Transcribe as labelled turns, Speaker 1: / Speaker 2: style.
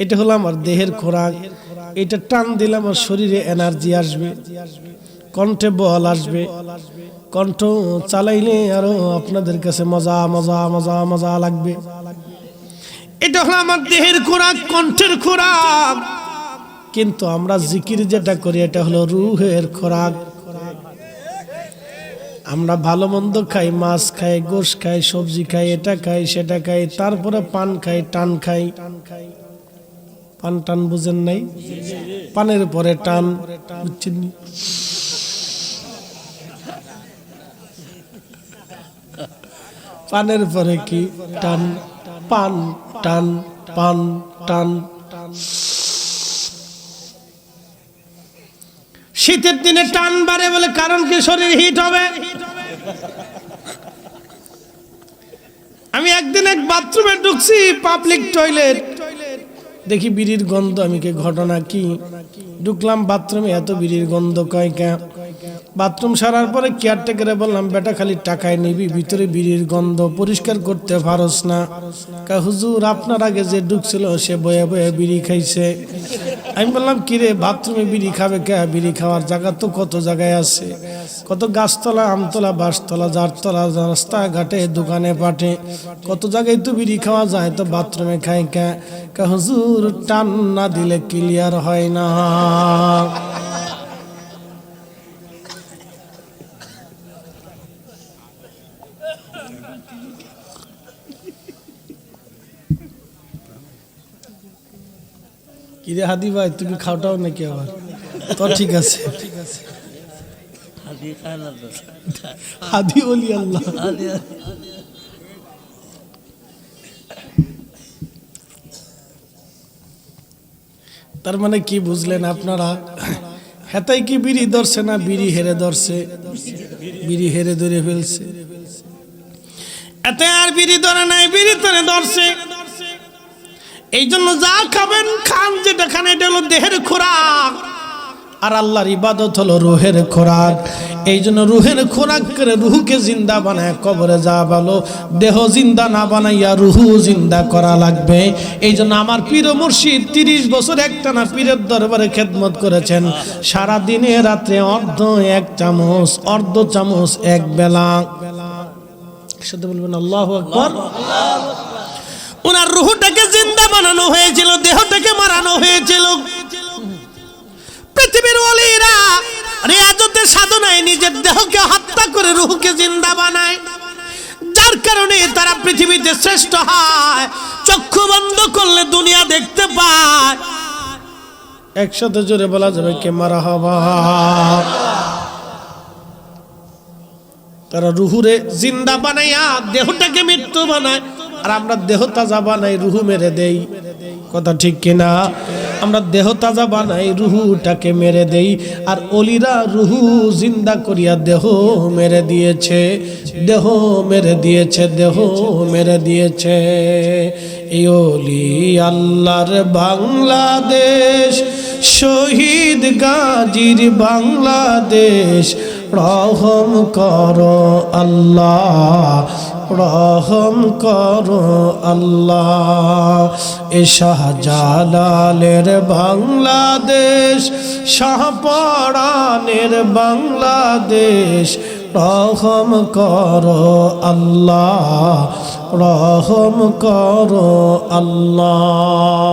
Speaker 1: এটা হলো আমার দেহের খোরাক। এটা টান দিলে আমার শরীরে এনার্জি আসবে, কণ্ঠে বল আসবে, কণ্ঠ চালাইলে আরো আপনাদের কাছে মজা মজা মজা মজা লাগবে। এটা হলো আমার দেহের খোরাক, কণ্ঠের খোরাক। কিন্তু আমরা জিকির যেটা করি এটা হলো রুহের খোরাক। আমরা ভালো মন্দ খাই, মাছ খাই, গোশ খাই, সবজি খাই, এটা খাই সেটা খাই, তারপরে পান খাই, টান খাই। পান টান বুঝেন নাই? পানের পরে টান, বুঝছেন? পানের পরে কি টান, পান টান, পান টান। শীতের দিনে টান বাড়ে বলে কারণ কি? শরীর হিট হবে। আমি একদিন এক বাথরুমে ঢুকছি, পাবলিক টয়লেট, দেখি বিড়ির গন্ধ। আমি কি ঘটনা কি? ঢুকলাম বাথরুমে, এত বিড়ির গন্ধ কয় কে? বাথরুম সারার পরে কেয়ারটেকারে বললাম, বেটা খালি টাকায় নিবি, ভিতরে বিড়ির গন্ধ, পরিষ্কার করতে পারস না? কা হুজুর আপনার আগে যে ঢুকছিল সে বয়ে বয়ে বিড়ি খাইছে। আমি বললাম কিরে বাথরুমে বিড়ি খাবে কে? বিড়ি খাওয়ার জায়গা তো কত জায়গায় আছে, কত গাছতলা, আমতলা, বাঁশতলা, জারতলা, রাস্তাঘাটে, দোকানে পাটে, কত জায়গায় তো বিড়ি খাওয়া যায়, তো বাথরুমে খাই কে? কা হুজুর টান না দিলে ক্লিয়ার হয় না। কিরে হাদি ভাই তুমি খাওটাও নাকি আবার? তো ঠিক আছে, হাদি ওলি আল্লাহ। তার মানে কি বুঝলেন আপনারা? হেতাই কি বিড়ি ধরছে না বিড়ি হেরে ধরছে? বিড়ি হেরে ধরে ফেলছে। এতে আর বিড়ি ধরে নাই, বিড়ি ধরে ধরছে। এই জন্য যা খাবেন খান, যেটা খান এটা হলো দেহের খোরাক, আর আল্লাহর ইবাদত হলো রুহের খোরাক। এই জন্য রুহের খোরাক করে রুহুকে জিন্দা বানায় কবরে যা ভালো, দেহ জিন্দা না বানাইয়া রুহু জিন্দা করা লাগবে। এই জন্য আমার পীর মুর্শিদ 30 বছর একটানা পীরের দরবারে খেদমত করেছেন। সারা দিনে রাত্রে অর্ধ চামচ এক বেলা। সাথে বলবেন আল্লাহু আকবার। ওনার রুহটাকে জিন্দা বানানো হয়েছিল, দেহটাকে মারানো হয়েছিল। পৃথিবীর ওলিরা রিয়াজতের সাধনায় নিজের দেহকে হত্যা করে রুহকে জিন্দা বানায়, যার কারণে তারা পৃথিবীতে শ্রেষ্ঠ হয়। চক্ষু বন্ধ করলে দুনিয়া দেখতে পায়। একসাথে জোরে বলা যাবে কে মারহাবা। তারা রুহুরে জিন্দা বানাইয়া দেহটাকে মৃত্যু বানায়, আর আমরা দেহ তাজা বানাই, রুহু মেরে দেই। কথা ঠিক কিনা? আমরা দেহ তাজা বানাই, রুহুটাকে মেরে দেই। আর ওলিরা রুহু জিন্দা করিয়া দেহ মেরে দিয়েছে, দেহ মেরে দিয়েছে, দেহ মেরে দিয়েছে। এই ওলি আল্লাহর বাংলাদেশ, শহীদ গাজীর বাংলাদেশ। রহম করো আল্লাহ, রহম করো আল্লাহ। এ শাহজালালের বাংলাদেশ, শাহপরানের বাংলাদেশ। রহম করো আল্লাহ, রহম করো আল্লাহ।